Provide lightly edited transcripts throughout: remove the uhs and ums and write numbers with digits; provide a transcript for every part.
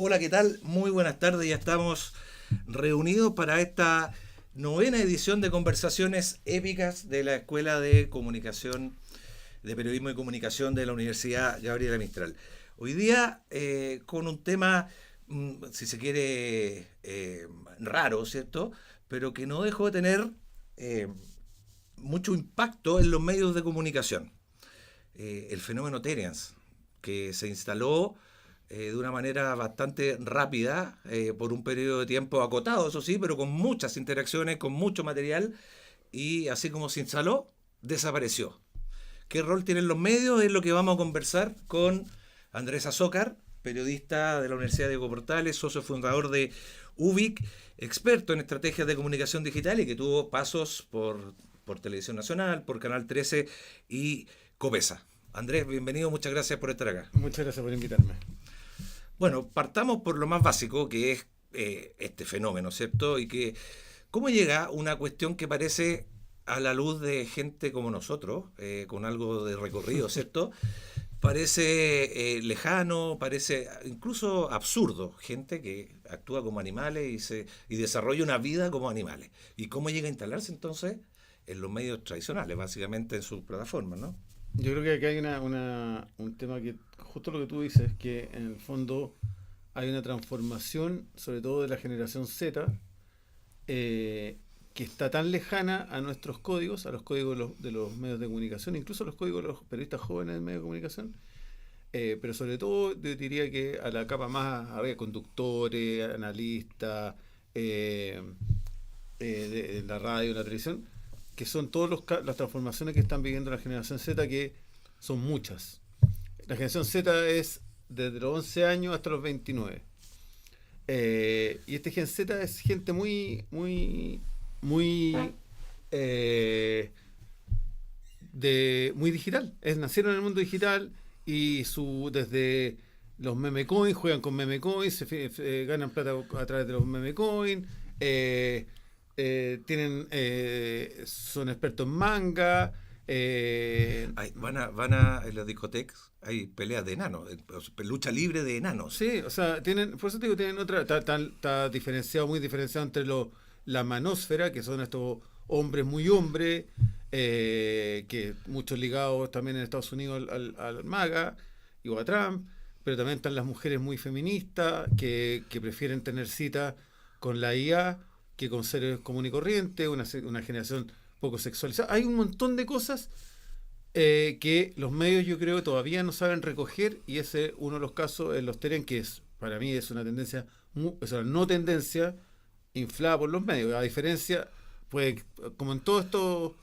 Hola, ¿qué tal? Muy buenas tardes. Ya estamos reunidos para esta novena edición de conversaciones épicas de la Escuela de Comunicación, de Periodismo y Comunicación de la Universidad Gabriela Mistral. Hoy día con un tema, si se quiere, raro, ¿cierto? Pero que no dejó de tener eh, mucho impacto en los medios de comunicación. El fenómeno Terians, que se instaló de una manera bastante rápida, por un periodo de tiempo acotado, eso sí, pero con muchas interacciones, con mucho material, y así como se instaló, desapareció. ¿Qué rol tienen los medios? Es lo que vamos a conversar con Andrés Azócar, periodista de la Universidad de Diego Portales, socio fundador de UBIC, experto en estrategias de comunicación digital y que tuvo pasos por Televisión Nacional, por Canal 13 y Copesa. Andrés, bienvenido, muchas gracias por estar acá. Muchas gracias por invitarme. Bueno, partamos por lo más básico, que es este fenómeno, ¿cierto? Y que, ¿cómo llega una cuestión que parece a la luz de gente como nosotros, con algo de recorrido, ¿cierto? Parece lejano, parece incluso absurdo, gente que actúa como animales y desarrolla una vida como animales. ¿Y cómo llega a instalarse entonces en los medios tradicionales, básicamente en sus plataformas, ¿no? Yo creo que aquí hay un tema que, justo lo que tú dices, que en el fondo hay una transformación, sobre todo de la generación Z, que está tan lejana a nuestros códigos, a los códigos de los medios de comunicación, incluso a los códigos de los periodistas jóvenes de medios de comunicación, pero sobre todo yo diría que a la capa más, a ver, conductores, analistas, de la radio, de la televisión, que son todas las transformaciones que están viviendo la generación Z, que son muchas. La generación Z es desde los 11 años hasta los 29. Y este Gen Z es gente eh, muy digital. Nacieron en el mundo digital y desde los meme coins, juegan con meme coins, ganan plata a través de los meme coins, son expertos en manga. En las discotecas, hay peleas de enanos, lucha libre de enanos. Sí, o sea, por eso te digo, tienen otra, está diferenciado, muy diferenciado entre la manósfera, que son estos hombres muy hombres, que muchos ligados también en Estados Unidos al MAGA y a Trump, pero también están las mujeres muy feministas, que prefieren tener cita con la IA que con seres común y corriente, una generación poco sexualizada. Hay un montón de cosas que los medios yo creo todavía no saben recoger, y ese es uno de los casos en los Terian, que para mí es una tendencia, es una no tendencia inflada por los medios. A diferencia, pues, como en todo esto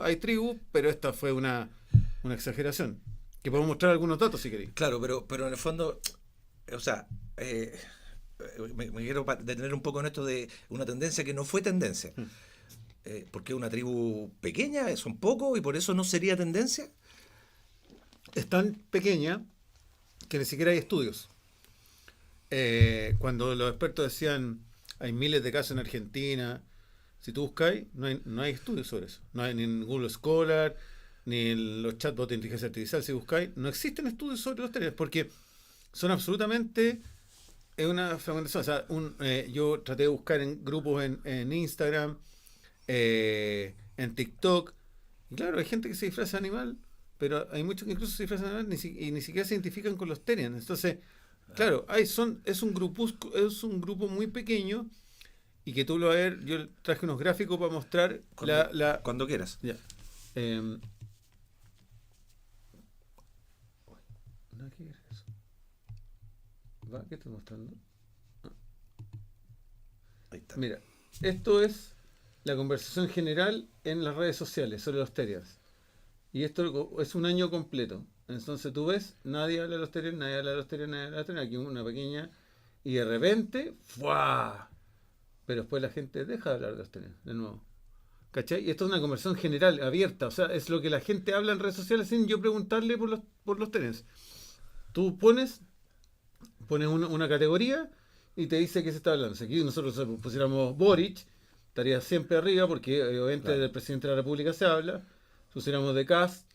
hay tribus, pero esta fue una exageración. Que podemos mostrar algunos datos si queréis. Claro, pero en el fondo, o sea, me quiero detener un poco en esto de una tendencia que no fue tendencia. Porque es una tribu pequeña, son pocos y por eso no sería tendencia. Es tan pequeña que ni siquiera hay estudios. Cuando los expertos decían hay miles de casos en Argentina, si tú buscáis, no hay estudios sobre eso. No hay ni en Google Scholar, ni en los chatbots de inteligencia artificial, si buscáis, no existen estudios sobre los teléfonos, porque son absolutamente una fragmentación. O sea, yo traté de buscar en grupos en Instagram, en TikTok, y claro, hay gente que se disfraza de animal, pero hay muchos que incluso se disfrazan de animal y ni siquiera se identifican con los Terians. Entonces, claro, es un grupo muy pequeño, y que tú lo vas a ver. Yo traje unos gráficos para mostrar cuando quieras. Ya. Eh, no, ¿qué es eso? ¿Qué estoy mostrando? Ahí está. Mira, esto es la conversación general en las redes sociales sobre los Terians. Y esto es un año completo. Entonces tú ves, nadie habla de los Terians, nadie habla de los Terians, nadie habla de los Terians. Aquí una pequeña. Y de repente, ¡fua! Pero después la gente deja de hablar de los Terians, de nuevo. ¿Cachai? Y esto es una conversación general, abierta. O sea, es lo que la gente habla en redes sociales sin yo preguntarle por los Terians. Tú pones una categoría y te dice qué se está hablando. Si aquí nosotros pusiéramos Boric, estaría siempre arriba, porque obviamente Claro. del presidente de la República se habla. Si pusiéramos de Kast,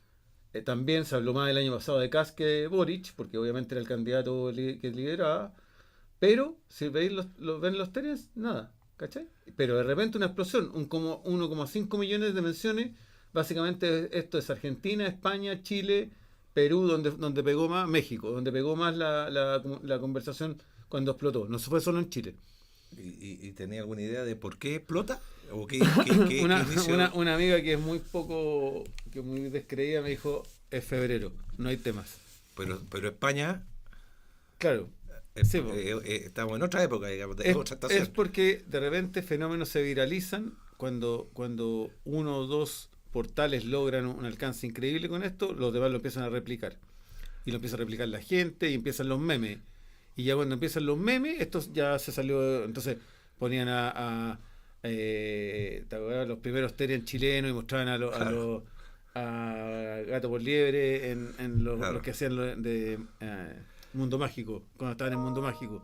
también se habló más el año pasado de Kast que de Boric, porque obviamente era el candidato que lideraba. Pero si veis ven los teles, nada, ¿cachai? Pero de repente una explosión, 1,5 millones de menciones, básicamente esto es Argentina, España, Chile, Perú, donde pegó más, México, donde pegó más la conversación cuando explotó. No se fue solo en Chile. ¿Y tenía alguna idea de por qué explota? ¿O qué una, inicio? una amiga que es muy descreída me dijo, es febrero, no hay temas. Pero España, Claro, sí, po. estamos en otra época, digamos, de Es, otra es estación. porque de repente fenómenos se viralizan cuando uno o dos portales logran un alcance increíble con esto, los demás lo empiezan a replicar. Y lo empieza a replicar la gente y empiezan los memes. Y ya cuando empiezan los memes, esto ya se salió. Entonces ponían ¿te acuerdas? Los primeros Terian chilenos y mostraban Claro, a Gato por Liebre en los claro. que hacían Mundo Mágico, cuando estaban en Mundo Mágico.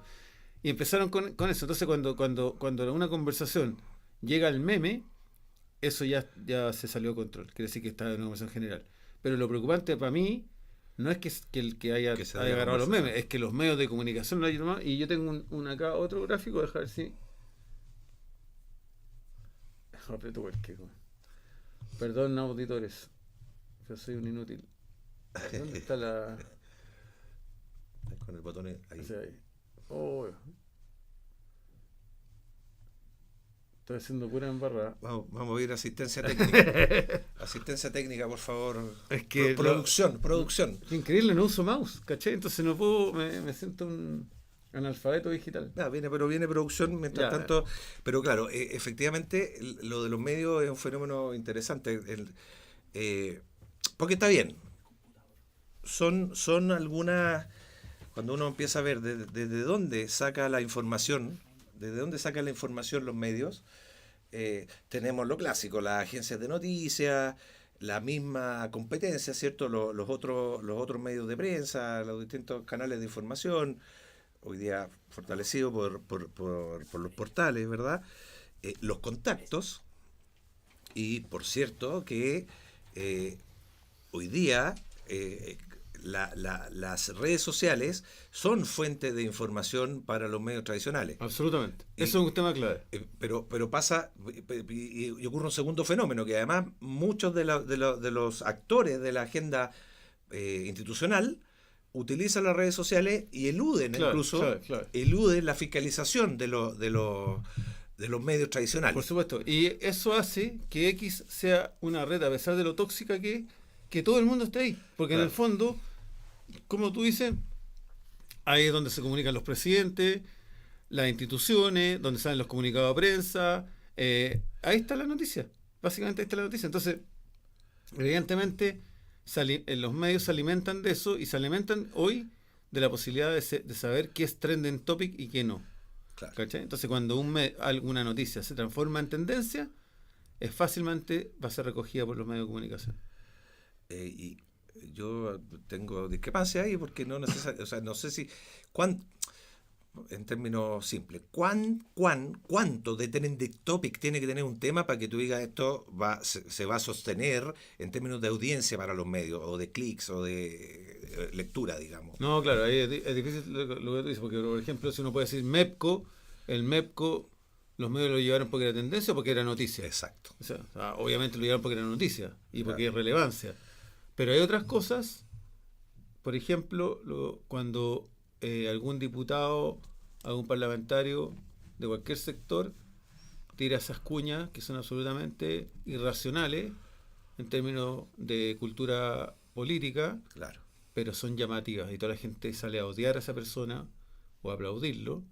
Y empezaron con eso. Entonces cuando una conversación llega al meme, eso ya se salió de control. Quiere decir que está en una conversación general. Pero lo preocupante para mí no es que el que haya Que se dé la agarrado los memes, conversación. es que los medios de comunicación lo hayan tomado. Y yo tengo acá otro gráfico, dejar ver si. Aprieto cualquier cosa. Perdón, auditores. Yo soy un inútil. ¿Dónde está la...? Con el botón O ahí. sea, ahí. Oh, estoy haciendo pura embarrada. Vamos a ir a asistencia técnica. Asistencia técnica, por favor. Es que Producción. qué increíble, no uso mouse, ¿cachai? Entonces no puedo, me siento un analfabeto digital. Nada, viene producción mientras Ya, tanto. Pero claro, efectivamente, lo de los medios es un fenómeno interesante. Porque está bien. Son algunas. Cuando uno empieza a ver desde dónde saca la información, desde dónde sacan la información los medios, tenemos lo clásico, las agencias de noticias, la misma competencia, ¿cierto? Los otros medios de prensa, los distintos canales de información, hoy día fortalecido por los portales, ¿verdad? Los contactos, y por cierto que eh, hoy día las redes sociales son fuente de información para los medios tradicionales. absolutamente. Y, Eso es un tema clave. pero pasa y ocurre un segundo fenómeno, que además muchos de los actores de la agenda institucional utilizan las redes sociales y Clave, clave, clave. eluden la fiscalización de los medios Por tradicionales. supuesto. Y eso hace que X sea una red, a pesar de lo tóxica que todo el mundo esté ahí. Porque en el Claro, fondo, como tú dices, ahí es donde se comunican los presidentes, las instituciones, donde salen los comunicados de prensa. Ahí está la noticia. Básicamente ahí está la noticia. Entonces, evidentemente, los medios se alimentan de eso y se alimentan hoy de la posibilidad de saber qué es trending topic y qué no. claro. ¿Cachai? Entonces, cuando alguna noticia se transforma en tendencia, fácilmente va a ser recogida por los medios de comunicación. Y yo tengo discrepancia ahí porque o sea, no sé si, cuán, en términos simples, cuánto de trending topic tiene que tener un tema para que tú digas esto se va a sostener en términos de audiencia para los medios, o de clics, o de lectura, digamos. No, claro, ahí es difícil lo que tú dices, porque por ejemplo, si uno puede decir MEPCO, el MEPCO, los medios lo llevaron porque era tendencia o porque era noticia. Exacto. O sea, obviamente lo llevaron porque era noticia y porque Claro. es relevancia. Pero hay otras cosas, por ejemplo, cuando algún diputado, algún parlamentario de cualquier sector tira esas cuñas que son absolutamente irracionales en términos de cultura política, Claro. pero son llamativas y toda la gente sale a odiar a esa persona o a aplaudirlo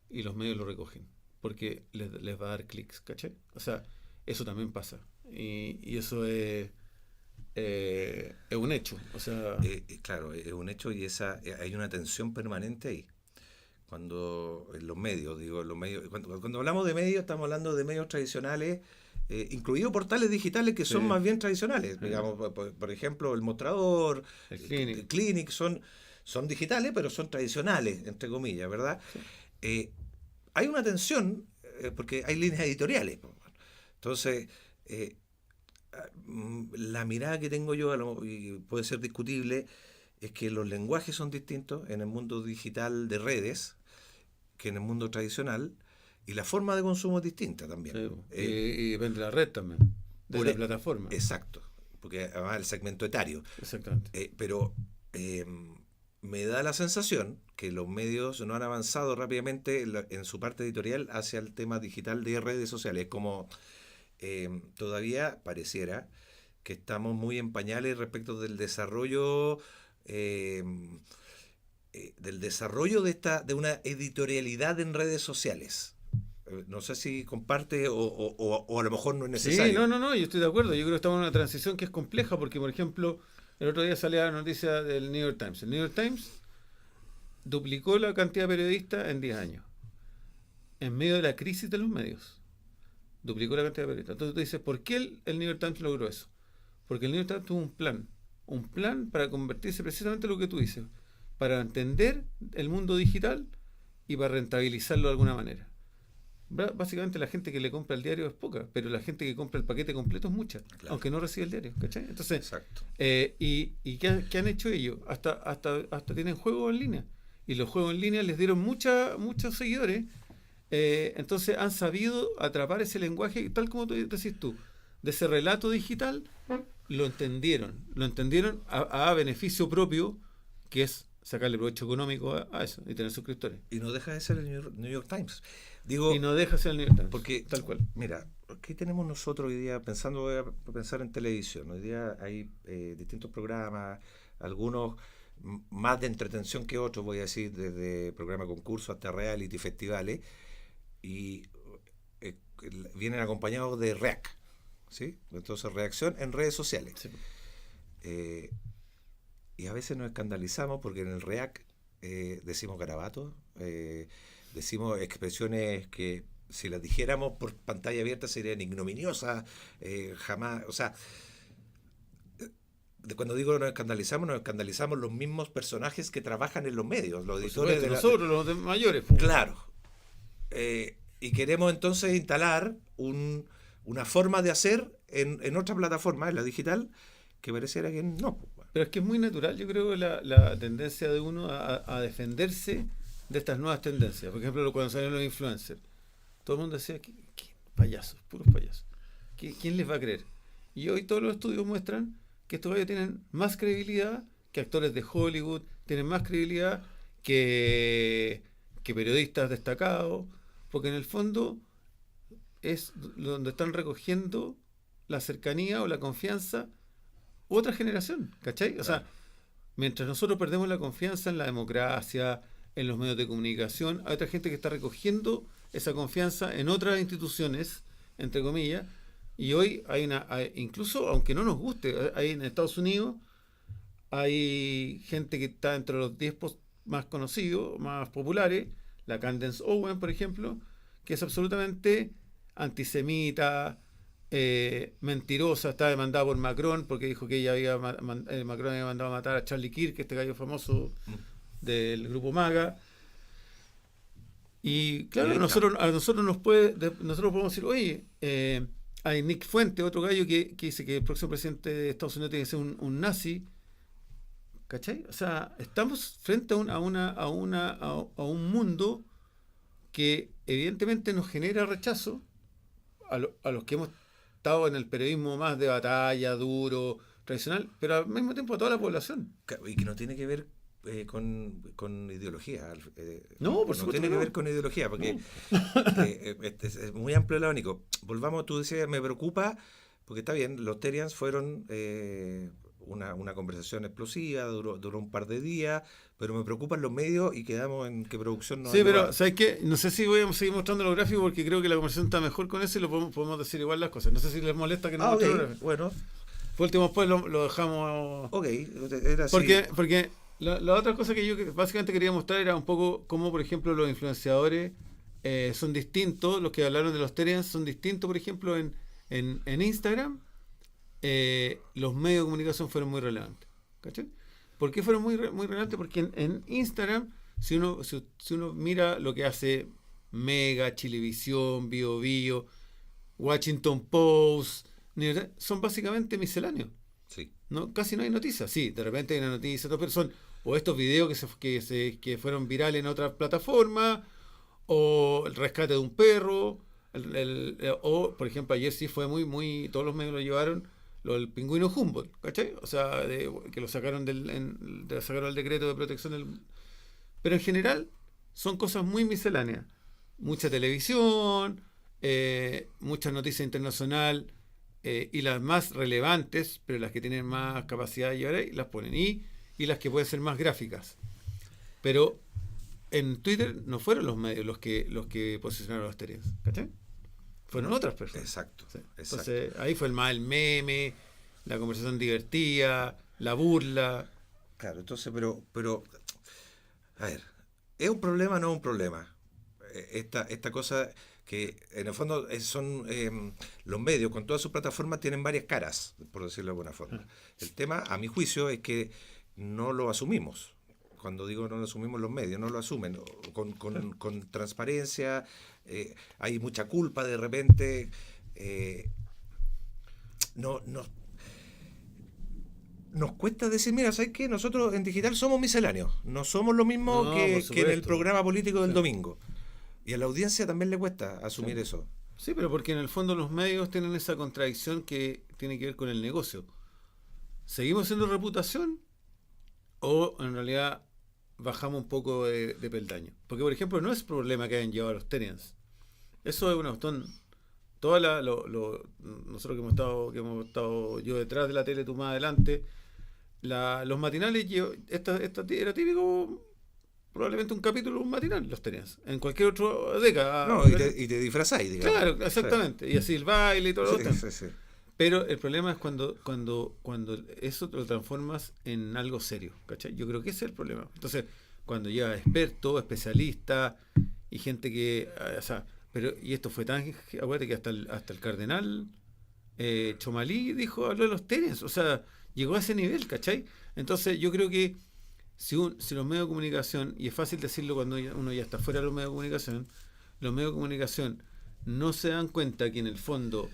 y los medios lo recogen porque les va a dar clics, ¿cachai? O sea, eso también pasa y eso es un hecho, o sea, Claro, es un hecho, y hay una tensión permanente ahí. Cuando en los medios, digo, cuando hablamos de medios, estamos hablando de medios tradicionales, incluidos portales digitales que son sí, más bien tradicionales. Digamos, por ejemplo, El Mostrador, el clinic, Clinic, son digitales, pero son tradicionales, entre comillas, ¿verdad? sí, Eh, Hay una tensión, porque hay líneas editoriales, po. Entonces, la mirada que tengo yo, y puede ser discutible, es que los lenguajes son distintos en el mundo digital de redes, que en el mundo tradicional, y la forma de consumo es distinta también. Sí, y depende de la red también, de la plataforma. Exacto, porque además el segmento etario. Exactamente. Pero me da la sensación que los medios no han avanzado rápidamente en su parte editorial hacia el tema digital de redes sociales. Como todavía pareciera que estamos muy en pañales respecto del desarrollo de una editorialidad en redes sociales. No sé si comparte o a lo mejor no es necesario. Sí, no, yo estoy de acuerdo. Yo creo que estamos en una transición que es compleja porque, por ejemplo, el otro día salía la noticia del New York Times. El New York Times duplicó la cantidad de periodistas en 10 años, en medio de la crisis de los medios. Duplicó la cantidad de periodistas. Entonces tú dices, ¿por qué el New York Times logró eso? Porque el New York Times tuvo un plan para convertirse precisamente en lo que tú dices, para entender el mundo digital y para rentabilizarlo de alguna manera. Básicamente la gente que le compra el diario es poca, pero la gente que compra el paquete completo es mucha, claro, aunque no recibe el diario, ¿cachai? Entonces, exacto. ¿Y qué han hecho ellos? Hasta tienen juegos en línea, y los juegos en línea les dieron muchos seguidores. Entonces han sabido atrapar ese lenguaje, tal como tú decís tú, de ese relato digital. Lo entendieron a beneficio propio, que es sacarle provecho económico a eso y tener suscriptores. Y no deja de ser el New York Times. Y no deja de ser el New York Times. Porque, tal cual. Mira, ¿qué tenemos nosotros hoy día? Voy a pensar en televisión. Hoy día hay distintos programas, algunos más de entretención que otros, voy a decir, desde programa concurso hasta reality, festivales, y vienen acompañados de REAC, ¿sí? Entonces, reacción en redes sociales. Sí. Y a veces nos escandalizamos porque en el REAC decimos garabatos, decimos expresiones que si las dijéramos por pantalla abierta serían ignominiosas, jamás, o sea, cuando digo nos escandalizamos los mismos personajes que trabajan en los medios, los editores de nosotros, los mayores. Claro. Y queremos entonces instalar una forma de hacer en otra plataforma, en la digital, que pareciera que no. Pero es que es muy natural, yo creo, la tendencia de uno a defenderse de estas nuevas tendencias. Por ejemplo, cuando salieron los influencers, todo el mundo decía, ¿qué payasos, puros payasos? ¿Quién les va a creer? Y hoy todos los estudios muestran que estos gallos tienen más credibilidad que actores de Hollywood, tienen más credibilidad que periodistas destacados, porque en el fondo es donde están recogiendo la cercanía o la confianza otra generación, ¿cachai? O sea, mientras nosotros perdemos la confianza en la democracia, en los medios de comunicación, hay otra gente que está recogiendo esa confianza en otras instituciones, entre comillas, y hoy hay incluso, aunque no nos guste, hay en Estados Unidos, hay gente que está entre los 10 más conocidos, más populares, la Candace Owen, por ejemplo, que es absolutamente antisemita, mentirosa, está demandada por Macron porque dijo que ella Macron había mandado a matar a Charlie Kirk, este gallo famoso del grupo MAGA. Y claro, nosotros podemos decir, oye, hay Nick Fuente, otro gallo que dice que el próximo presidente de Estados Unidos tiene que ser un nazi, ¿cachai? O sea, estamos frente a un mundo que evidentemente nos genera rechazo a los que hemos estado en el periodismo más de batalla, duro, tradicional, pero al mismo tiempo a toda la población. Y que no tiene que ver con ideología. No, por supuesto. No tiene que ver con ideología, porque es muy amplio el abanico. Volvamos, tú decías, me preocupa, porque está bien, los Terians fueron una conversación explosiva, duró un par de días, pero me preocupan los medios y quedamos en que producción no. Sí, pero ¿sabes qué? No sé si voy a seguir mostrando los gráficos porque creo que la conversación está mejor con eso y lo podemos decir igual las cosas. No sé si les molesta que no muestre los gráficos. Bueno. Por último, después lo dejamos. Ok, era así. Porque la otra cosa que yo básicamente quería mostrar era un poco cómo, por ejemplo, los influenciadores son distintos. Los que hablaron de los Terians son distintos, por ejemplo, en Instagram. Los medios de comunicación fueron muy relevantes. ¿Cachai? ¿Por qué fueron muy relevantes? Porque en Instagram, si uno mira lo que hace Mega, Chilevisión, BioBio, Washington Post, son básicamente misceláneos. Sí. ¿No? Casi no hay noticias. Sí, de repente hay una noticia, pero son o estos videos que fueron virales en otras plataformas, o el rescate de un perro, o por ejemplo ayer sí fue todos los medios lo llevaron, lo del pingüino Humboldt, ¿cachai? O sea, que lo sacaron sacaron el decreto de protección pero en general son cosas muy misceláneas, mucha televisión, mucha noticia internacional, y las más relevantes, pero las que tienen más capacidad de llevar ahí, las ponen, y las que pueden ser más gráficas. Pero en Twitter no fueron los medios los que posicionaron a los Terians, ¿cachai? Fueron otras personas. Exacto, Sí. exacto. Entonces ahí fue el meme, la conversación divertida, la burla. Claro, entonces, pero, a ver, ¿es un problema o no es un problema? Esta cosa que en el fondo son los medios con todas sus plataformas tienen varias caras, por decirlo de alguna forma. El tema, a mi juicio, es que no lo asumimos. Cuando digo no lo asumimos, los medios no lo asumen con transparencia, hay mucha culpa de repente, no, nos cuesta decir, mira, ¿sabes qué? Nosotros en digital somos misceláneos, no somos lo mismo No, por que en el supuesto. programa político del Sí. domingo. Y a la audiencia también le cuesta asumir Sí. eso. Sí, pero porque en el fondo los medios tienen esa contradicción que tiene que ver con el negocio. ¿Seguimos siendo reputación o en realidad bajamos un poco de peldaño? Porque, por ejemplo, no es problema que hayan llevado a los Terians. Eso es una cuestión. Nosotros que hemos estado yo detrás de la tele, tú más adelante, los matinales, esta era típico, probablemente un capítulo, un matinal, los Terians. En cualquier otra década. No, y te disfrazáis, digamos. Claro, exactamente. Y así el baile y todo lo Sí, otro. sí, sí. Pero el problema es cuando eso lo transformas en algo serio, ¿cachai? Yo creo que ese es el problema. Entonces, cuando llega expertos, especialistas y gente que, o sea, y esto fue tan, acuérdate que hasta el cardenal Chomalí habló de los Terians, o sea, llegó a ese nivel, ¿cachai? Entonces, yo creo que si los medios de comunicación, y es fácil decirlo cuando uno ya está fuera de los medios de comunicación no se dan cuenta que en el fondo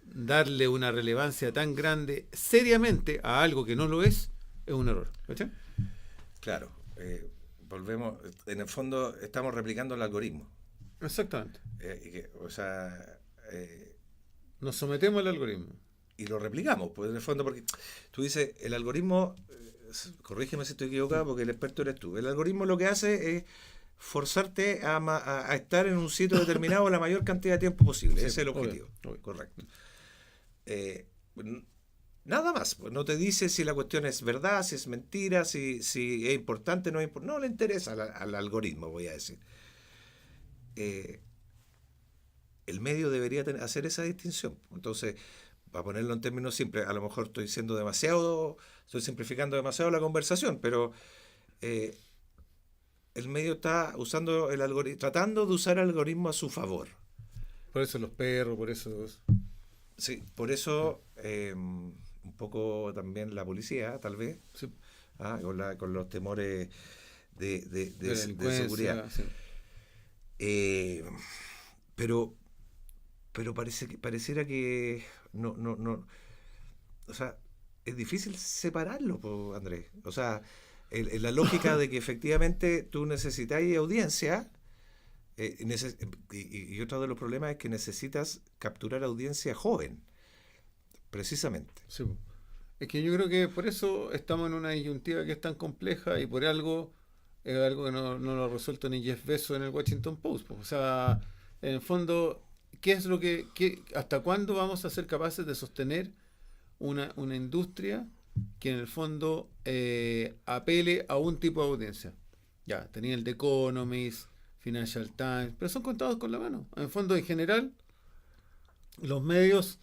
darle una relevancia tan grande seriamente a algo que no lo es un error. ¿Cachai? Claro, volvemos, en el fondo estamos replicando el algoritmo. Exactamente. O sea, Nos sometemos al algoritmo. y lo replicamos, pues en el fondo, porque tú dices, el algoritmo, corrígeme si estoy equivocado, porque el experto eres tú, el algoritmo lo que hace es forzarte a estar en un sitio determinado la mayor cantidad de tiempo posible, Sí, ese es el obvio, objetivo, obvio. correcto. Nada más, pues no te dice si la cuestión es verdad, si es mentira, si es importante, no es importante, no le interesa al algoritmo, voy a decir. El medio debería hacer esa distinción. Entonces, para ponerlo en términos simples, a lo mejor estoy simplificando demasiado la conversación, pero el medio está usando el algoritmo, tratando de usar el algoritmo a su favor. Por eso los perros, por eso. Sí, por eso un poco también la policía, tal vez, Sí, con los temores de delincuencia, seguridad. sí. Pero pareciera que no, o sea, es difícil separarlo, Andrés. O sea, la lógica de que efectivamente tú necesitas audiencia, y otro de los problemas es que necesitas capturar audiencia joven, precisamente. Sí. Es que yo creo que por eso estamos en una disyuntiva que es tan compleja y por algo es algo que no lo ha resuelto ni Jeff Bezos en el Washington Post. O sea, en el fondo, ¿qué es hasta cuándo vamos a ser capaces de sostener una industria que en el fondo apele a un tipo de audiencia? Ya, tenía el The Economist, Financial Times, pero son contados con la mano. En el fondo, en general, los medios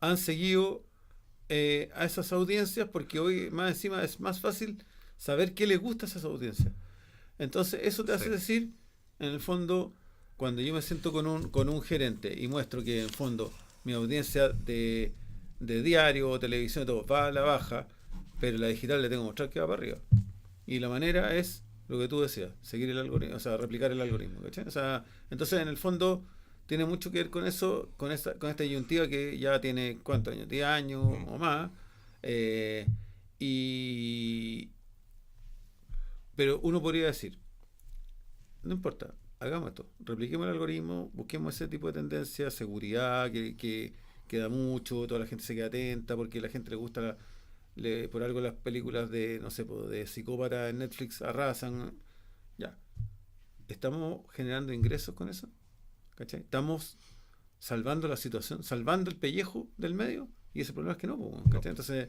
han seguido a esas audiencias porque hoy más encima es más fácil saber qué les gusta a esas audiencias. Entonces eso te hace decir, en el fondo, cuando yo me siento con un gerente y muestro que en el fondo mi audiencia de diario o televisión y todo va a la baja, pero la digital le tengo que mostrar que va para arriba. Y la manera es lo que tú decías, seguir el algoritmo, o sea, replicar el algoritmo, ¿cachai? O sea, entonces en el fondo tiene mucho que ver con eso, con esta disyuntiva que ya tiene, ¿cuántos años? 10 años o más. Pero uno podría decir, no importa, hagamos esto, repliquemos el algoritmo, busquemos ese tipo de tendencias, seguridad, que da mucho, toda la gente se queda atenta, porque a la gente le gusta, por algo las películas de, no sé, de psicópata en Netflix arrasan, ya. ¿Estamos generando ingresos con eso? ¿Cachai? ¿Estamos salvando la situación, salvando el pellejo del medio? Y ese problema es que no, ¿cachai? Entonces,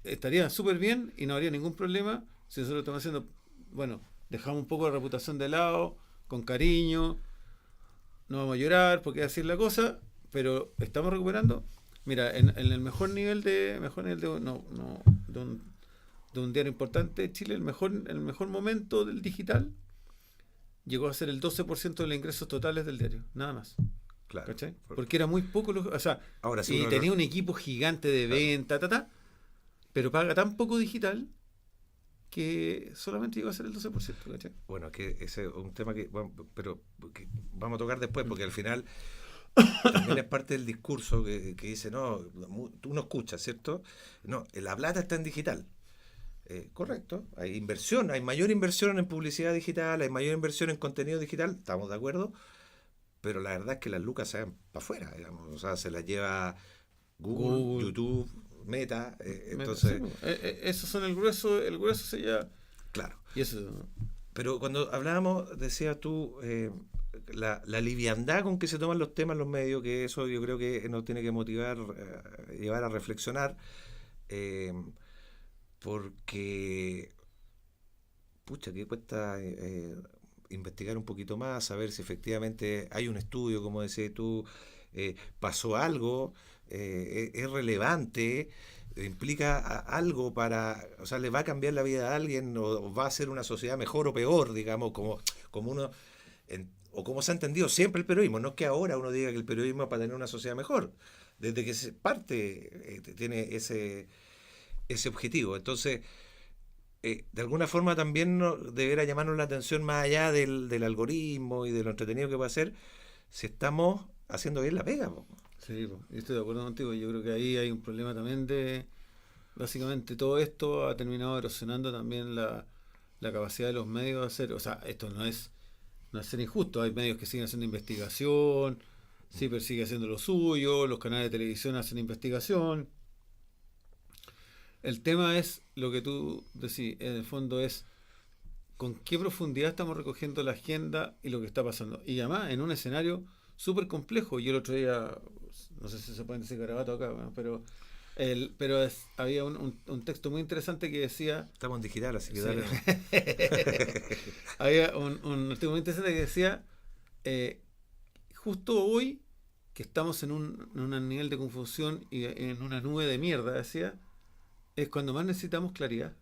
estaría súper bien y no habría ningún problema si nosotros estamos haciendo, bueno, dejamos un poco de reputación de lado, con cariño, no vamos a llorar porque es decir la cosa, pero estamos recuperando. Mira, en el mejor nivel de un diario importante de Chile, el mejor momento del digital llegó a ser el 12% de los ingresos totales del diario, nada más. Claro. ¿Cachai? Porque era muy poco, o sea, ahora sí, y tenía un equipo gigante de venta, pero paga tan poco digital que solamente llegó a ser el 12%, ¿cachai? Bueno, que ese es un tema que, bueno, pero que vamos a tocar después, porque al final también es parte del discurso que dice, no, tú no escuchas, ¿cierto? No, la plata está en digital. Correcto, hay inversión, hay mayor inversión en publicidad digital, hay mayor inversión en contenido digital, estamos de acuerdo, pero la verdad es que las lucas se van para afuera, digamos, o sea, se las lleva Google. YouTube, Meta, entonces... Sí, esos son el grueso sería... Claro. Y eso... Pero cuando hablábamos, decías tú, la liviandad con que se toman los temas en los medios, que eso yo creo que nos tiene que motivar, llevar a reflexionar, porque, pucha, que cuesta investigar un poquito más, saber si efectivamente hay un estudio, como decías tú, pasó algo, es relevante, implica algo para, o sea, le va a cambiar la vida a alguien o va a ser una sociedad mejor o peor, digamos, como uno, o como se ha entendido siempre el periodismo. No es que ahora uno diga que el periodismo es para tener una sociedad mejor, desde que se parte tiene ese objetivo. Entonces, de alguna forma también deberá llamarnos la atención más allá del algoritmo y de lo entretenido que va a ser, si estamos haciendo bien la pega. Sí, estoy de acuerdo contigo. Yo creo que ahí hay un problema también de, básicamente todo esto ha terminado erosionando también la capacidad de los medios de hacer, o sea, esto no es ser injusto, hay medios que siguen haciendo investigación, CIPER sigue haciendo lo suyo, los canales de televisión hacen investigación. El tema es lo que tú decís, en el fondo es con qué profundidad estamos recogiendo la agenda y lo que está pasando. Y además en un escenario súper complejo. Yo el otro día, no sé si se pueden decir garabato acá, ¿no? pero había un texto muy interesante que decía... Estamos en digital, así que sí, dale. había un texto muy interesante que decía, justo hoy, que estamos en un nivel de confusión y en una nube de mierda, decía, es cuando más necesitamos claridad.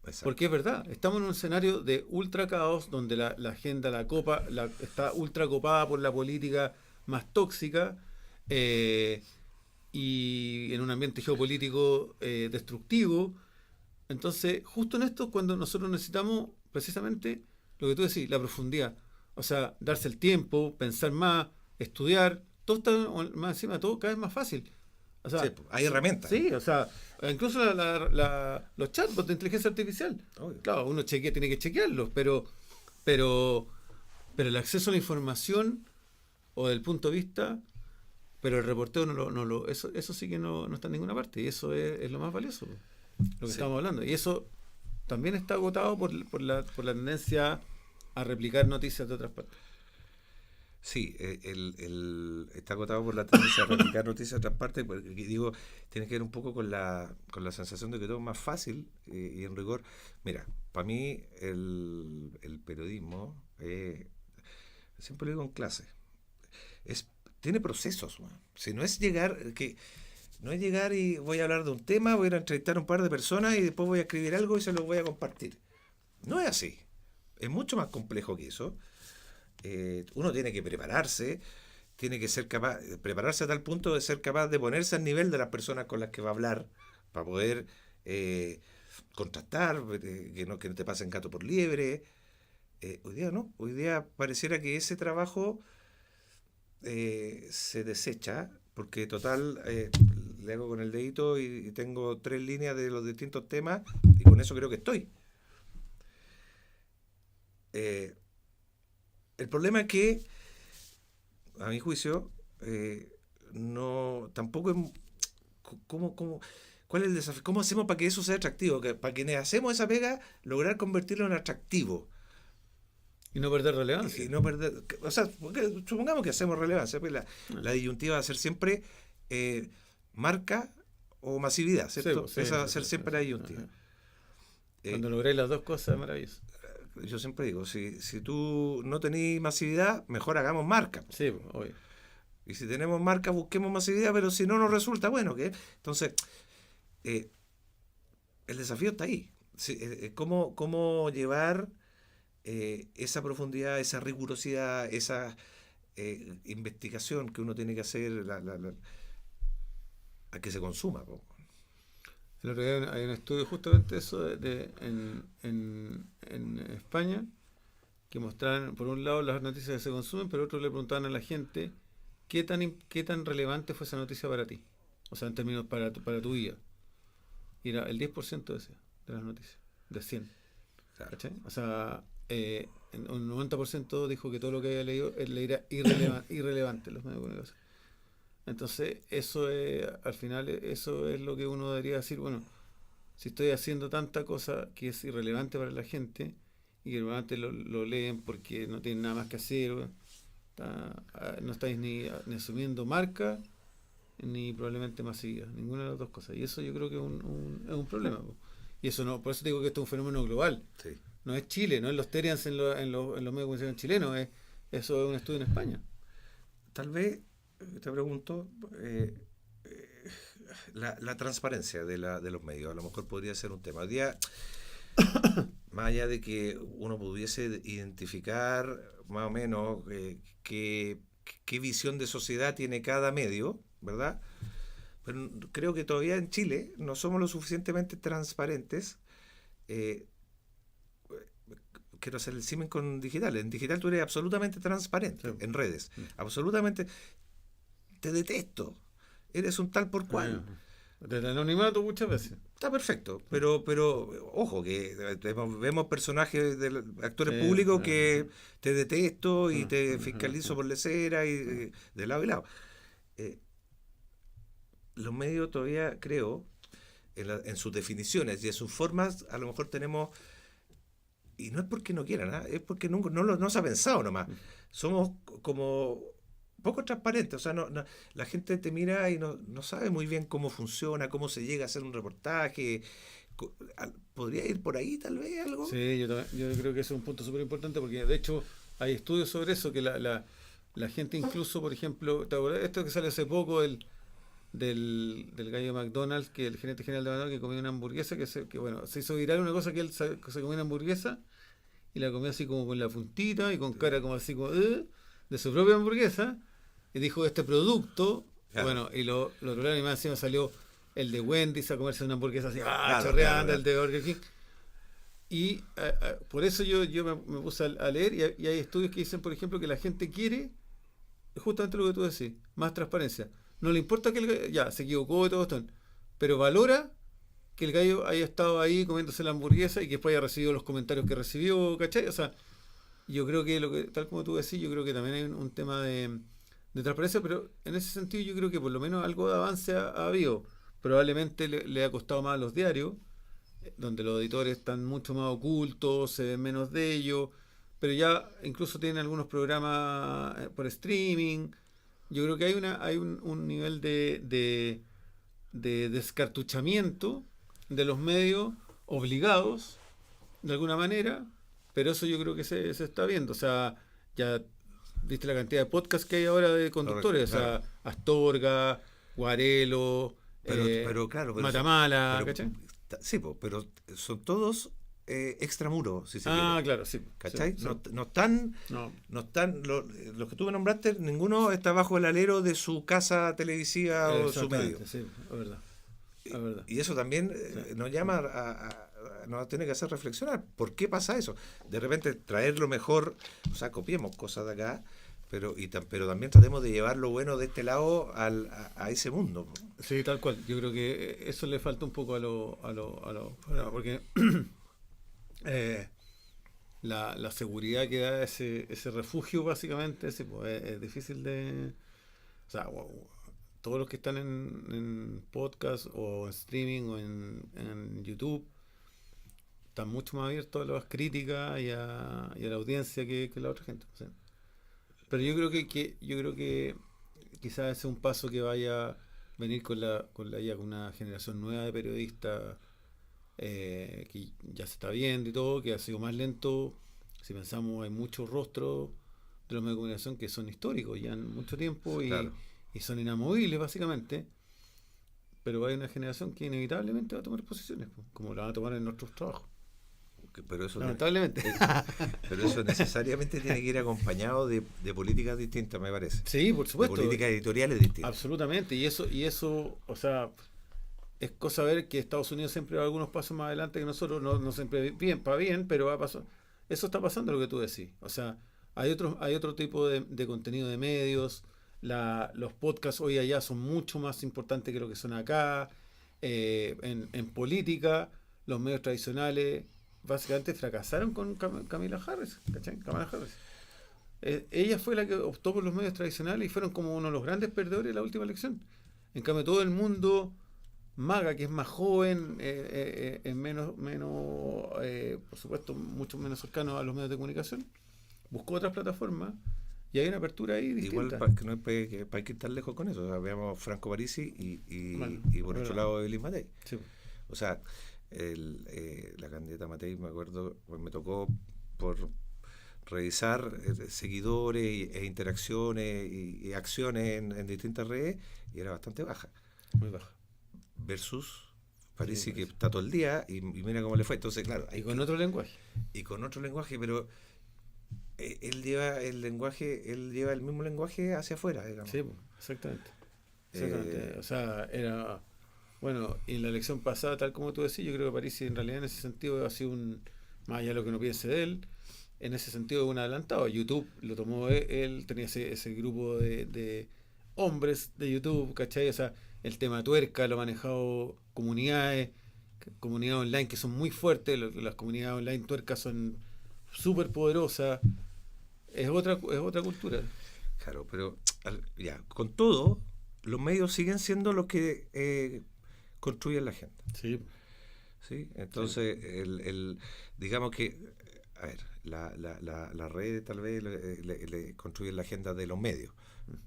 Exacto. Porque es verdad, estamos en un escenario de ultra caos donde la agenda, la copa, está ultra copada por la política más tóxica y en un ambiente geopolítico destructivo. Entonces, justo en esto, cuando nosotros necesitamos precisamente lo que tú decís, la profundidad. O sea, darse el tiempo, pensar más, estudiar, todo está más encima, todo cada vez más fácil. O sea, sí, hay herramientas. Sí, o sea, incluso los chatbots de inteligencia artificial. Obvio. Claro, uno tiene que chequearlos, pero el acceso a la información o del punto de vista, pero el reporteo eso sí que no está en ninguna parte, y eso es lo más valioso, lo que estamos hablando. Y eso también está agotado por la tendencia a replicar noticias de otras partes. Sí, está agotado por la tendencia a replicar noticias de otras partes, porque digo, tiene que ver un poco con la sensación de que todo es más fácil y en rigor. Mira, para mí el periodismo, siempre lo digo en clase, tiene procesos. Man. Si no es llegar y voy a hablar de un tema, voy a ir a entrevistar a un par de personas y después voy a escribir algo y se lo voy a compartir. No es así. Es mucho más complejo que eso. Uno tiene que prepararse, tiene que ser capaz, prepararse a tal punto de ser capaz de ponerse al nivel de las personas con las que va a hablar, para poder contrastar, que no te pasen gato por liebre. Hoy día no, hoy día pareciera que ese trabajo se desecha, porque total, le hago con el dedito y tengo 3 líneas de los distintos temas, y con eso creo que estoy. el problema es que, a mi juicio, no tampoco es... ¿Cuál es el desafío? ¿Cómo hacemos para que eso sea atractivo? Que para quienes hacemos esa pega, lograr convertirlo en atractivo. Y no perder relevancia. Y no perder... O sea, supongamos que hacemos relevancia, pues la disyuntiva va a ser siempre marca o masividad, ¿cierto? Esa va a ser siempre la disyuntiva. Cuando logréis las dos cosas, es maravilloso. Yo siempre digo, si tú no tenés masividad, mejor hagamos marca. Sí, obvio. Y si tenemos marca, busquemos masividad, pero si no nos resulta, bueno, ¿qué? Entonces, el desafío está ahí. ¿Cómo llevar esa profundidad, esa rigurosidad, esa investigación que uno tiene que hacer a que se consuma? El otro día hay un estudio justamente eso en España, que mostraban, por un lado, las noticias que se consumen, pero otro le preguntaban a la gente qué tan relevante fue esa noticia para ti. O sea, en términos para tu vida. Y era el 10% de las noticias, de 100. Claro. ¿Cachai? O sea, un 90% dijo que todo lo que había leído le era irrelevante en los medios de comunicación. Entonces, eso es, al final, eso es lo que uno debería decir, bueno, si estoy haciendo tanta cosa que es irrelevante para la gente, y que realmente lo leen porque no tienen nada más que hacer, no estáis ni asumiendo marca, ni probablemente masividad, ninguna de las dos cosas. Y eso yo creo que es un problema. Y eso no, por eso digo que esto es un fenómeno global. Sí. No es Chile, no es los Terians en los medios de comunicación chilenos, eso es un estudio en España. Tal vez, te pregunto, la transparencia de los medios, a lo mejor podría ser un tema. Hoy día, más allá de que uno pudiese identificar más o menos qué visión de sociedad tiene cada medio, ¿verdad? Pero creo que todavía en Chile no somos lo suficientemente transparentes. Quiero hacer el símil con digital. En digital tú eres absolutamente transparente, sí. En redes. Absolutamente. Te detesto. Eres un tal por cual. Del anonimato muchas veces. Está perfecto, pero ojo, que vemos personajes de actores públicos que te detesto y te fiscalizo por lesera y de lado y lado. Los medios todavía, creo, en sus definiciones y en sus formas, a lo mejor tenemos, y no es porque no quieran, es porque no se ha pensado nomás. Somos como poco transparentes, o sea, la gente te mira y no sabe muy bien cómo funciona, cómo se llega a hacer un reportaje. ¿Podría ir por ahí tal vez algo? Sí, yo creo que ese es un punto súper importante, porque de hecho hay estudios sobre eso, que la gente incluso, por ejemplo, ¿te acuerdas? Esto que sale hace poco del gallo McDonald's, que el gerente general de McDonald's, que comía una hamburguesa, se hizo viral una cosa, que él se comía una hamburguesa y la comía así como con la puntita y con cara como así como de su propia hamburguesa, y dijo este producto, claro. Bueno, y lo lograron, y más encima salió el de Wendy's a comerse una hamburguesa así, chorreando, claro. El de Burger King. Y por eso yo me puse a leer, y hay estudios que dicen, por ejemplo, que la gente quiere justamente lo que tú decís, más transparencia. No le importa que el gallo ya se equivocó y todo esto, pero valora que el gallo haya estado ahí comiéndose la hamburguesa y que después haya recibido los comentarios que recibió, ¿cachai? O sea, yo creo que tal como tú decís, yo creo que también hay un tema de transparencia, pero en ese sentido yo creo que por lo menos algo de avance ha habido. Probablemente le ha costado más a los diarios, donde los editores están mucho más ocultos, se ven menos de ellos, pero ya incluso tienen algunos programas por streaming. Yo creo que hay un nivel de descartuchamiento de los medios obligados, de alguna manera, pero eso yo creo que se está viendo. O sea, ya viste la cantidad de podcasts que hay ahora de conductores, claro. O sea, Astorga, Guarelo, pero Matamala, ¿cachai? Sí, pero son todos extramuros, si se quiere. Claro, sí. ¿Cachai? Sí. No están los que tú me nombraste, ninguno está bajo el alero de su casa televisiva o su medio. Sí, es verdad. Y eso también nos llama nos tiene que hacer reflexionar. ¿Por qué pasa eso? De repente traer lo mejor, o sea, copiemos cosas de acá, pero también tratemos de llevar lo bueno de este lado a ese mundo. Sí, tal cual. Yo creo que eso le falta un poco a lo porque la seguridad que da ese refugio, básicamente, pues, es difícil de... O sea, todos los que están en podcast o en streaming o en YouTube están mucho más abiertos a las críticas y a la audiencia que la otra gente. ¿Sí? Pero yo creo que quizás ese es un paso que vaya a venir con una generación nueva de periodistas que ya se está viendo y todo, que ha sido más lento. Si pensamos, hay muchos rostros de los medios de comunicación que son históricos ya en mucho tiempo Claro. y son inamovibles básicamente, pero hay una generación que inevitablemente va a tomar posiciones, pues, como la van a tomar en nuestros trabajos. Pero eso, Lamentablemente. pero eso necesariamente tiene que ir acompañado de políticas distintas, me parece. Sí, por De supuesto. políticas editoriales distintas. Absolutamente. Y eso, o sea, es cosa ver que Estados Unidos siempre va algunos pasos más adelante que nosotros, no siempre bien, para bien, pero va a pasar. Eso está pasando lo que tú decís. O sea, hay otro tipo de contenido de medios. Los podcasts hoy allá son mucho más importantes que lo que son acá. En política, los medios tradicionales básicamente fracasaron con Kamala Harris, ¿cachai? Kamala Harris. Ella fue la que optó por los medios tradicionales y fueron como uno de los grandes perdedores de la última elección. En cambio, todo el mundo MAGA, que es más joven, es por supuesto, mucho menos cercano a los medios de comunicación, buscó otras plataformas y hay una apertura ahí distinta. Igual que no hay que estar lejos con eso. O sea, veamos Franco Parisi y por otro lado Evelyn Matei. Sí. O sea, la candidata Matei, me acuerdo, pues me tocó por revisar seguidores e interacciones y acciones en distintas redes y era bastante baja. Muy baja. Versus Parisi, que está todo el día y mira cómo le fue. Entonces, claro. Y con otro lenguaje. Y con otro lenguaje, pero él lleva el mismo lenguaje hacia afuera, digamos. Sí, exactamente. O sea, era... Bueno, y en la elección pasada, tal como tú decís, yo creo que París en realidad en ese sentido ha sido más allá de lo que uno piense de él, en ese sentido un adelantado. YouTube lo tomó él tenía ese grupo de hombres de YouTube, ¿cachai? O sea, el tema tuerca lo ha manejado comunidades online que son muy fuertes, las comunidades online tuercas son súper poderosas, es otra cultura. Claro, pero ya, con todo, los medios siguen siendo los que construyen la agenda. Sí. ¿Sí? Entonces, digamos que, a ver, la red tal vez le construyen la agenda de los medios.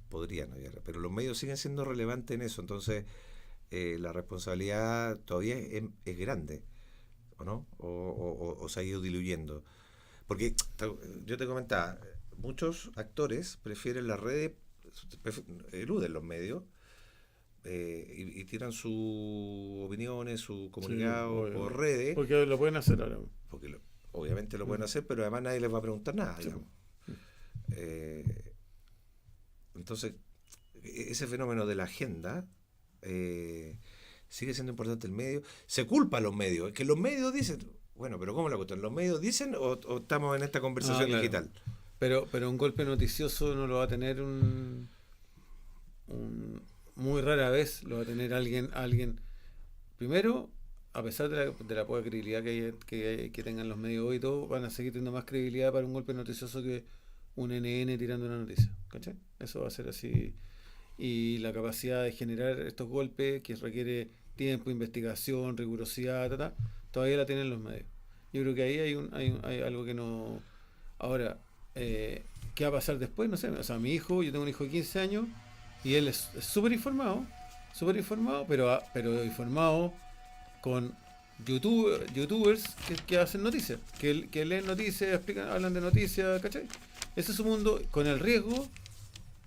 Podrían, pero los medios siguen siendo relevantes en eso. Entonces, la responsabilidad todavía es grande, ¿o no? O se ha ido diluyendo. Porque yo te comentaba, muchos actores prefieren las redes, eluden los medios y tiran sus opiniones, sus comunicados por redes. Porque lo pueden hacer ahora. Porque obviamente lo pueden hacer, pero además nadie les va a preguntar nada, digamos. Entonces, ese fenómeno de la agenda sigue siendo importante el medio. Se culpa a los medios, es que los medios dicen, bueno, pero ¿cómo la cuestión? ¿Los medios dicen o estamos en esta conversación digital? Pero un golpe noticioso no lo va a tener muy rara vez lo va a tener alguien primero, a pesar de la poca credibilidad que tengan los medios hoy y todo, van a seguir teniendo más credibilidad para un golpe noticioso que un NN tirando una noticia, ¿cachai? Eso va a ser así. Y la capacidad de generar estos golpes que requiere tiempo, investigación, rigurosidad, todavía la tienen los medios. Yo creo que ahí hay algo que no... Ahora, ¿qué va a pasar después? No sé, o sea, yo tengo un hijo de 15 años y él es súper informado, pero informado con youtubers que hacen noticias, que leen noticias, explican, hablan de noticias, ¿cachai? Ese es su mundo con el riesgo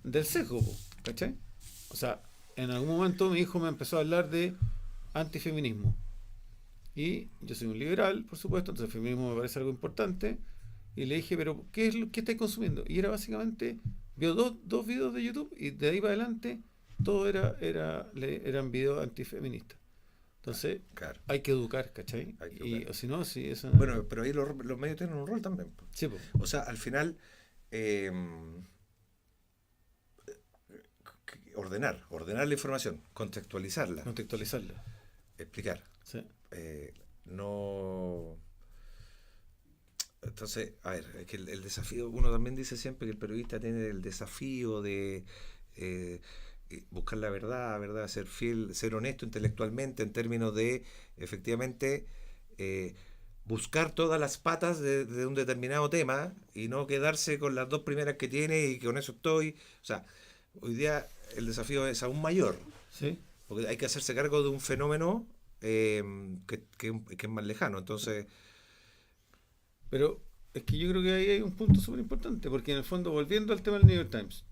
del sesgo, ¿cachai? O sea, en algún momento mi hijo me empezó a hablar de antifeminismo y yo soy un liberal, por supuesto, entonces el feminismo me parece algo importante y le dije, pero ¿qué estáis consumiendo? Y era básicamente, vio dos videos de YouTube y de ahí para adelante todo eran videos antifeministas. Entonces, claro, hay que educar, ¿cachai? Y o si no, sí, eso... Bueno, pero ahí los medios tienen un rol también. Sí, po. O sea, al final, ordenar la información, contextualizarla, explicar. Sí. No... Entonces, a ver, es que el desafío, uno también dice siempre que el periodista tiene el desafío de eh, buscar la verdad, ¿verdad? Ser fiel, ser honesto intelectualmente en términos de, efectivamente, eh, buscar todas las patas de un determinado tema y no quedarse con las dos primeras que tiene y que con eso estoy. O sea, hoy día el desafío es aún mayor, Sí. porque hay que hacerse cargo de un fenómeno que es más lejano. Entonces, Pero es que yo creo que ahí hay un punto súper importante, porque en el fondo, volviendo al tema del New York Times,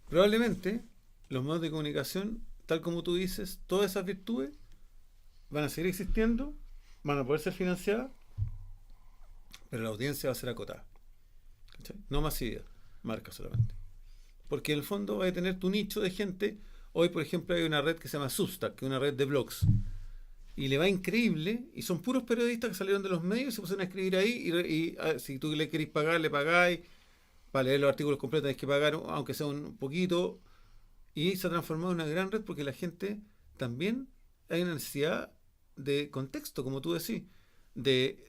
probablemente los medios de comunicación, tal como tú dices, todas esas virtudes van a seguir existiendo, van a poder ser financiadas, pero la audiencia va a ser acotada. ¿Cachai? No masividad, marca solamente. Porque en el fondo va a tener tu nicho de gente. Hoy, por ejemplo, hay una red que se llama Substack, que es una red de blogs. Y le va increíble, y son puros periodistas que salieron de los medios y se pusieron a escribir ahí, si tú le queréis pagar, le pagáis, para leer los artículos completos tenéis que pagar, aunque sea un poquito, y se ha transformado en una gran red porque la gente también hay una necesidad de contexto, como tú decís, de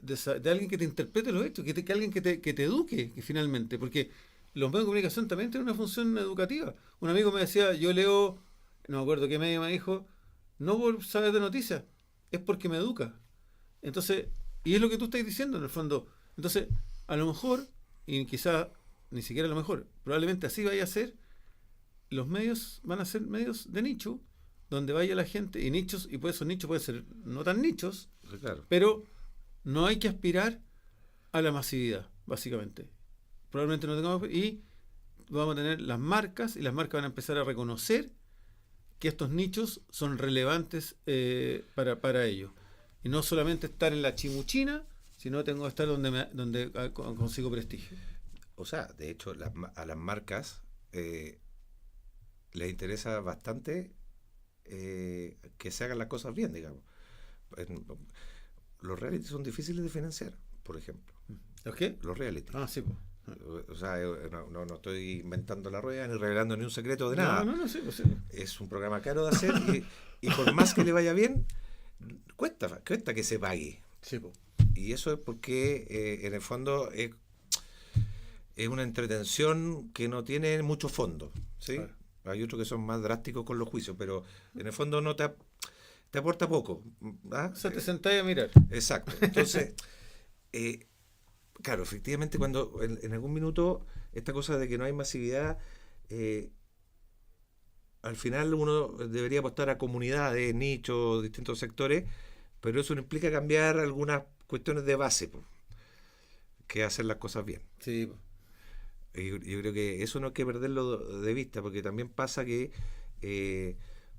alguien que te interprete los hechos, que alguien que te eduque, que finalmente, porque los medios de comunicación también tienen una función educativa. Un amigo me decía, yo leo, no me acuerdo qué medio me dijo, no por saber de noticias, es porque me educa. Entonces, y es lo que tú estás diciendo en el fondo. Entonces, a lo mejor, y quizá ni siquiera a lo mejor, probablemente así vaya a ser, los medios van a ser medios de nicho, donde vaya la gente, y nichos, y pues esos nichos pueden ser no tan nichos, claro. pero no hay que aspirar a la masividad, básicamente. Probablemente no tengamos, y vamos a tener las marcas, y las marcas van a empezar a reconocer que estos nichos son relevantes para ellos. Y no solamente estar en la chimuchina, sino tengo que estar donde consigo prestigio. O sea, de hecho, a las marcas les interesa bastante que se hagan las cosas bien, digamos. Los reality son difíciles de financiar, por ejemplo. ¿Los qué? Los reality. Ah, sí, pues. O sea, no estoy inventando la rueda ni revelando ni un secreto de nada. No, sí, pues sí. Es un programa caro de hacer y por más que le vaya bien, cuesta que se pague. Sí, pues. Y eso es porque en el fondo es una entretención que no tiene mucho fondo, ¿sí? Claro. Hay otros que son más drásticos con los juicios, pero en el fondo no te aporta poco. ¿Ah? O sea, te sentáis a mirar. Exacto. Entonces, claro, efectivamente cuando en algún minuto esta cosa de que no hay masividad, al final uno debería apostar a comunidades, nichos, distintos sectores, pero eso no implica cambiar algunas cuestiones de base, po, que hacer las cosas bien. Sí, pues. Yo creo que eso no hay que perderlo de vista, porque también pasa que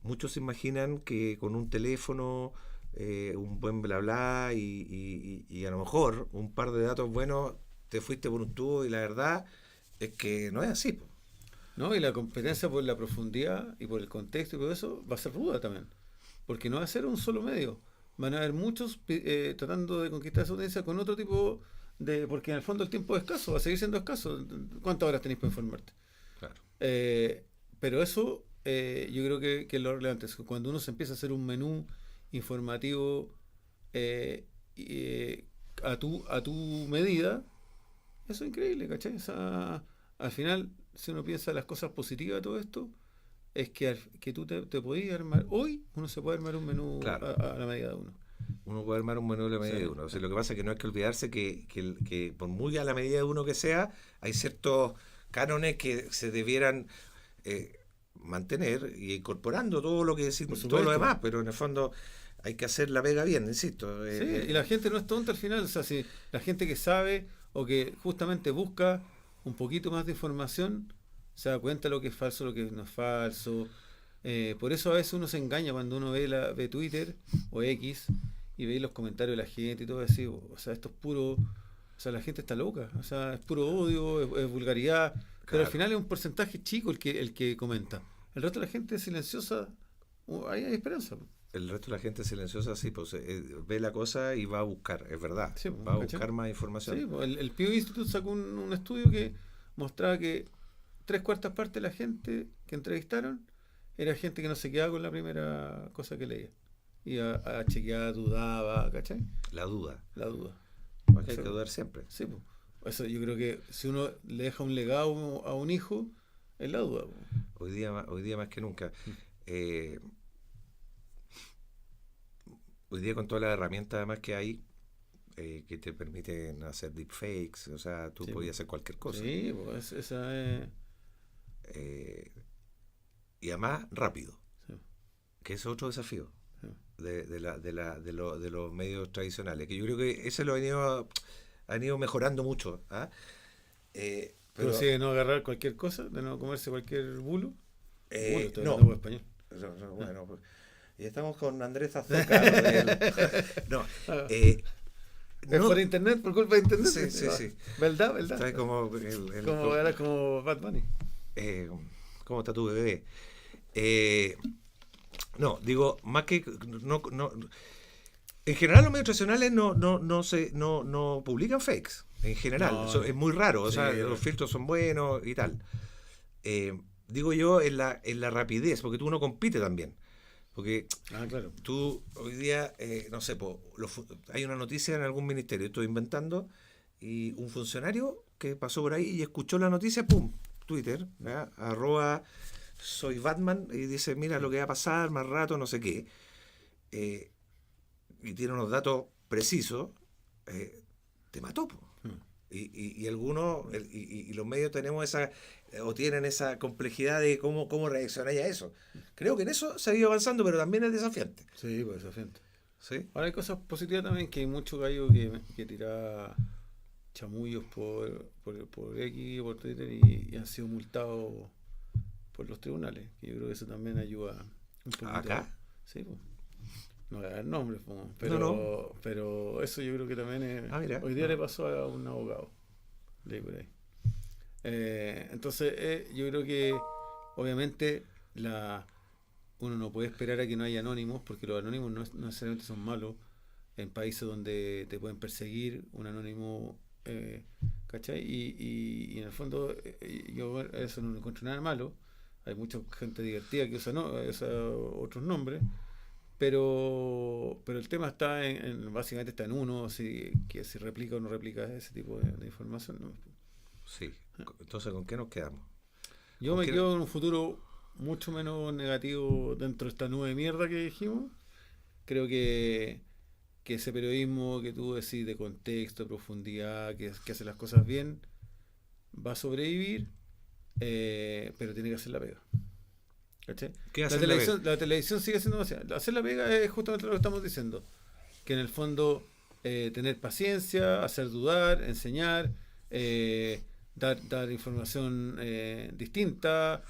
muchos se imaginan que con un teléfono, un buen bla bla y a lo mejor un par de datos buenos te fuiste por un tubo y la verdad es que no es así, po. ¿No? Y la competencia por la profundidad y por el contexto y por eso va a ser ruda también. Porque no va a ser un solo medio. Van a haber muchos tratando de conquistar esa audiencia con otro tipo de... Porque en el fondo el tiempo es escaso, va a seguir siendo escaso. ¿Cuántas horas tenéis para informarte? Claro. Pero eso yo creo que es lo relevante. Es que cuando uno se empieza a hacer un menú informativo a tu medida, eso es increíble, ¿cachai? Al final, si uno piensa las cosas positivas de todo esto, es que tú te podías armar. Hoy uno se puede armar un menú Claro. a la medida de uno. Uno puede armar un menú a la medida Sí, de uno. O sea, lo que pasa es que no hay que olvidarse que por muy a la medida de uno que sea, hay ciertos cánones que se debieran mantener y incorporando todo lo que decimos, todo lo demás, pero en el fondo hay que hacer la pega bien, insisto. Sí, y la gente no es tonta al final. O sea, si la gente que sabe o que justamente busca un poquito más de información se da cuenta de lo que es falso, lo que no es falso. Por eso a veces uno se engaña cuando uno ve Twitter o X y ve los comentarios de la gente y todo así. O sea, esto es puro. O sea, la gente está loca. O sea, es puro odio, es vulgaridad. Pero al final es un porcentaje chico el que comenta. El resto de la gente es silenciosa. Ahí hay esperanza. El resto de la gente silenciosa sí, pues ve la cosa y va a buscar, es verdad, Sí, va a buscar más información. Sí, pues, el Pew Institute sacó un estudio que mostraba que 3/4 partes de la gente que entrevistaron era gente que no se quedaba con la primera cosa que leía. Iba a chequear, dudaba, ¿cachai? La duda. La duda. que hay Sí, que dudar siempre. sí, po. Eso yo creo que si uno le deja un legado a un hijo, es la duda, po. Hoy día más que nunca. Eh, Hoy día con todas las herramientas además que hay, que te permiten hacer deepfakes, o sea, tú Sí, podías po. hacer cualquier cosa. Sí, pues esa es. Eh, y además rápido, Sí, que es otro desafío sí. de los medios tradicionales, que yo creo que ese lo han ido mejorando mucho. ¿Ah? Pero Pero sí, de no agarrar cualquier cosa, de no comerse cualquier bulo. Bulo, estoy no, hablando por español. bueno, pues, y estamos con Andrés Azócar. No, Ah, eh, es no, por internet, por culpa de internet. sí, sí, Ah, sí. ¿verdad? ¿Verdad? Está como, Como era como Bad Bunny. eh, ¿cómo está tu bebé? Eh, no, digo, más que no, en general los medios tradicionales no publican fakes. En general, No, eso no. es muy raro. O Sí, sea, los bueno. filtros son buenos y tal. Digo yo en la rapidez, porque tú no compites también. Porque Ah, claro. tú hoy día, no sé, hay una noticia en algún ministerio, estoy inventando, y un funcionario que pasó por ahí y escuchó la noticia, ¡pum! Twitter, ¿ya? @ soy Batman, y dice, mira lo que va a pasar, más rato, no sé qué. eh, y tiene unos datos precisos, te mató, po. Mm. Y algunos, y los medios tenemos esa, o tienen esa complejidad de cómo reaccionar a eso. Creo que en eso se ha ido avanzando, pero también es desafiante. Sí, pues esa gente. ¿Sí? Ahora hay cosas positivas también, que hay mucho gallo que tira chamullos por X o por Twitter y han sido multados por los tribunales. Y yo creo que eso también ayuda un poquito. Acá. Sí, pues. No voy a dar nombres, pues, No, no. pero eso yo creo que también es. Ah, mira. Hoy día le pasó a un abogado. Leí por ahí. Entonces, yo creo que obviamente uno no puede esperar a que no haya anónimos, porque los anónimos no necesariamente son malos. En países donde te pueden perseguir, un anónimo, ¿cachai? Y en el fondo, yo eso no encuentro nada malo. Hay mucha gente divertida que usa otros nombres, pero el tema está básicamente está en uno, que si replica o no replica ese tipo de información. ¿No? Sí. Entonces, ¿con qué nos quedamos? Yo ¿Con me qué- quedo en un futuro mucho menos negativo dentro de esta nube de mierda que dijimos. Creo que ese periodismo que tú decís de contexto, de profundidad, que hace las cosas bien, va a sobrevivir, pero tiene que hacer la pega. ¿Cachai? ¿Qué hacer la vez? La televisión sigue siendo demasiado. Hacer la pega es justamente lo que estamos diciendo. Que en el fondo tener paciencia, hacer dudar, enseñar, dar información distinta,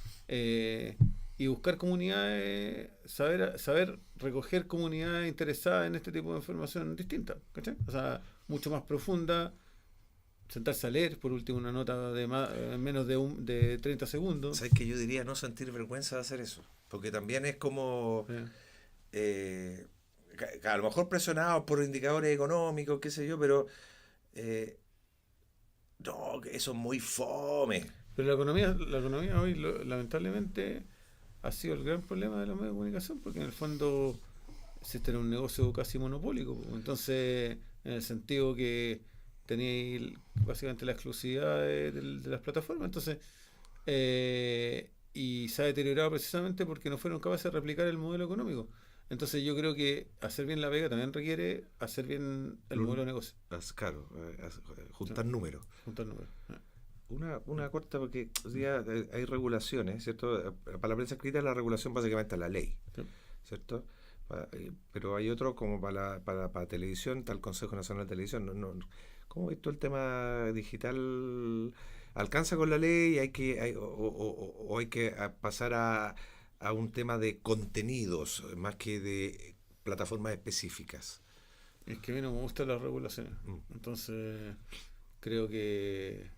y buscar comunidades, saber recoger comunidades interesadas en este tipo de información distinta, ¿cachai? O sea, mucho más profunda, sentarse a leer, por último, una nota de menos de 30 segundos. ¿Sabes que yo diría no sentir vergüenza de hacer eso? Porque también es como, Eh, eh, a lo mejor presionados por indicadores económicos, qué sé yo, pero eh, no, que eso es muy fome. Pero la economía hoy, lamentablemente, ha sido el gran problema de los medios de comunicación, porque en el fondo existe un negocio casi monopólico. Po. Entonces, en el sentido que tenéis básicamente la exclusividad de las plataformas. Entonces, y se ha deteriorado precisamente porque no fueron capaces de replicar el modelo económico. Entonces, yo creo que hacer bien la pega también requiere hacer bien el modelo de negocio. Claro, Sí, juntar números. juntar números. Una corta, porque hoy día hay regulaciones, ¿cierto? Para la prensa escrita la regulación básicamente es la ley, Sí. ¿cierto? Pero hay otros como para televisión, está el Consejo Nacional de Televisión. ¿Cómo ves tú el tema digital? ¿Alcanza con la ley? ¿O hay que pasar a un tema de contenidos más que de plataformas específicas? Es que a mí no me gustan las regulaciones. Mm. Entonces, creo que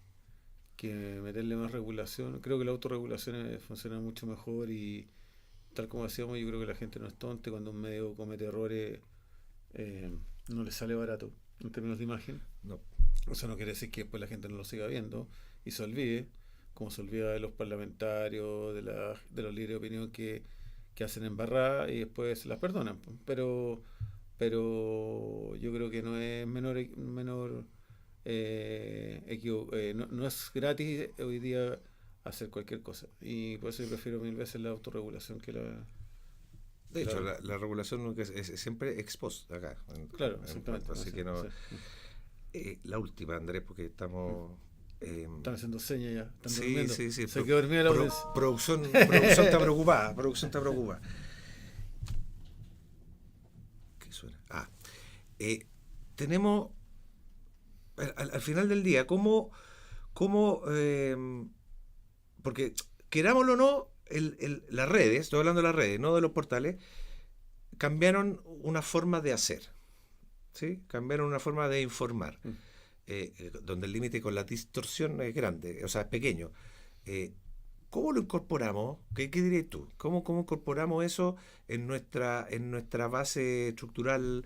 meterle más regulación, creo que la autorregulación funciona mucho mejor y tal como decíamos, yo creo que la gente no es tonta. Cuando un medio comete errores, no le sale barato en términos de imagen. No. Eso no quiere decir que después la gente no lo siga viendo y se olvide, como se olvida de los parlamentarios, de los líderes de opinión que hacen embarrada y después las perdonan. Pero yo creo que no es menor no es gratis hoy día hacer cualquier cosa. Y por eso yo prefiero mil veces la autorregulación que la... De hecho, la regulación es siempre ex post acá. Claro, exactamente. Así que no... Sí. La última, Andrés, porque estamos... Están haciendo señas ya. Están sí, durmiendo. sí. Se quedó dormida la audiencia. Producción está preocupada. Producción está preocupada. ¿Qué suena? Tenemos... Al final del día, ¿cómo porque querámoslo o no, las redes, estoy hablando de las redes, no de los portales, cambiaron una forma de hacer, ¿sí? Cambiaron una forma de informar, donde el límite con la distorsión es grande, o sea, es pequeño. ¿Cómo lo incorporamos? ¿Qué dirías tú? ¿Cómo incorporamos eso en nuestra base estructural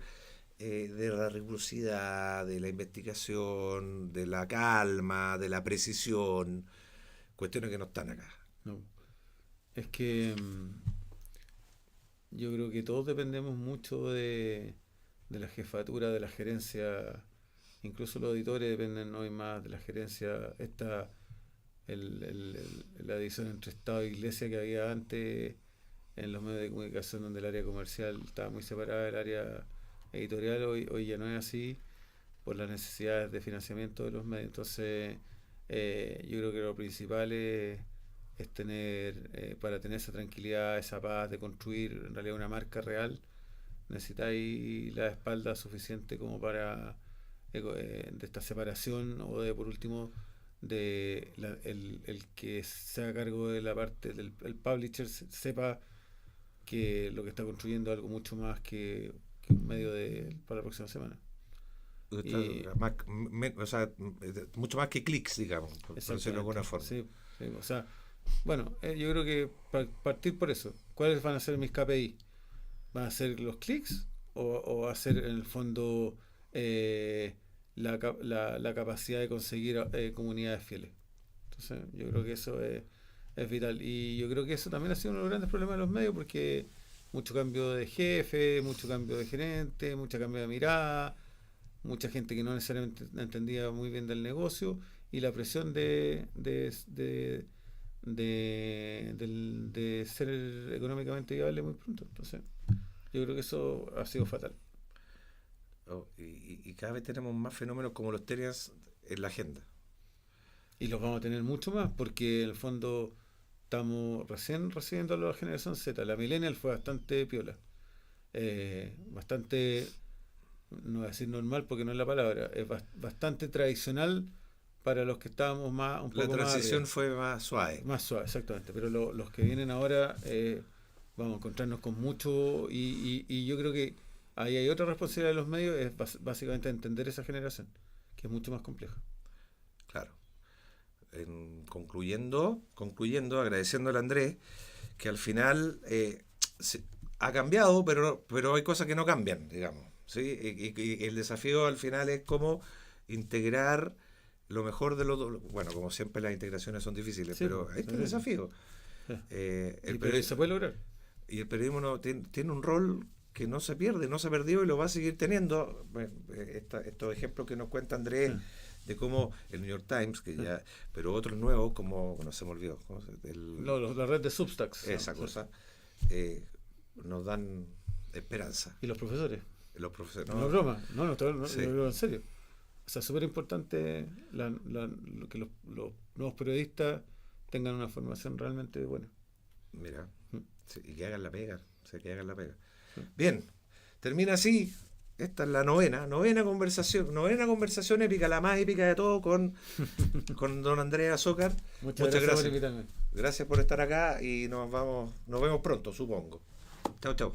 de la rigurosidad, de la investigación, de la calma, de la precisión? Cuestiones que no están acá. No. Es que yo creo que todos dependemos mucho de la jefatura, de la gerencia. Incluso los auditores dependen hoy más de la gerencia. La división entre Estado e Iglesia que había antes en los medios de comunicación, donde el área comercial estaba muy separada del área editorial, hoy ya no es así por las necesidades de financiamiento de los medios. Entonces yo creo que lo principal es tener, para tener esa tranquilidad, esa paz de construir en realidad una marca real, necesitáis la espalda suficiente como para de esta separación, o de, por último, el que se haga cargo de la parte del el publisher sepa que lo que está construyendo es algo mucho más que un medio para la próxima semana. O sea, mucho más que clics, digamos, por decirlo de alguna forma. Sí, o sea, bueno, yo creo que partir por eso. ¿Cuáles van a ser mis KPI? ¿Van a ser los clics o va a ser en el fondo la capacidad de conseguir comunidades fieles? Entonces yo creo que eso es vital, y yo creo que eso también ha sido uno de los grandes problemas de los medios, porque mucho cambio de jefe, mucho cambio de gerente, mucho cambio de mirada, mucha gente que no necesariamente entendía muy bien del negocio, y la presión de ser económicamente viable muy pronto. Entonces yo creo que eso ha sido fatal. Y cada vez tenemos más fenómenos como los TERIAS en la agenda. Y los vamos a tener mucho más, porque en el fondo estamos recién recibiendo a la generación Z. La millennial fue bastante piola. Bastante, no voy a decir normal porque no es la palabra, es bastante tradicional para los que estábamos un poco más. La transición fue más suave. Más suave, exactamente. Pero los que vienen ahora vamos a encontrarnos con mucho, y yo creo que ahí hay otra responsabilidad de los medios, es básicamente entender esa generación, que es mucho más compleja. Claro. Concluyendo, agradeciéndole a Andrés, que al final ha cambiado, pero hay cosas que no cambian, digamos, ¿sí? Y el desafío al final es cómo integrar lo mejor de los dos. Bueno, como siempre las integraciones son difíciles, sí, pero este es el desafío. Sí. Pero se puede lograr. Y el periodismo tiene un rol que no se pierde, no se perdió y lo va a seguir teniendo. Estos ejemplos que nos cuenta Andrés, sí, de cómo el New York Times, que ya, pero otros nuevos, como, no se me olvidó, la red de Substacks. Esa cosa, nos dan esperanza. ¿Y los profesores? Los profesores. No es broma, no, sí, en serio. O sea, súper importante que los nuevos periodistas tengan una formación realmente buena. Mira, sí, y que hagan la pega, Sí. Bien, termina así. Esta es la novena conversación épica, la más épica de todo, con don Andrés Azócar. Muchas gracias por invitarme. Gracias por estar acá y nos vemos pronto, supongo. Chao.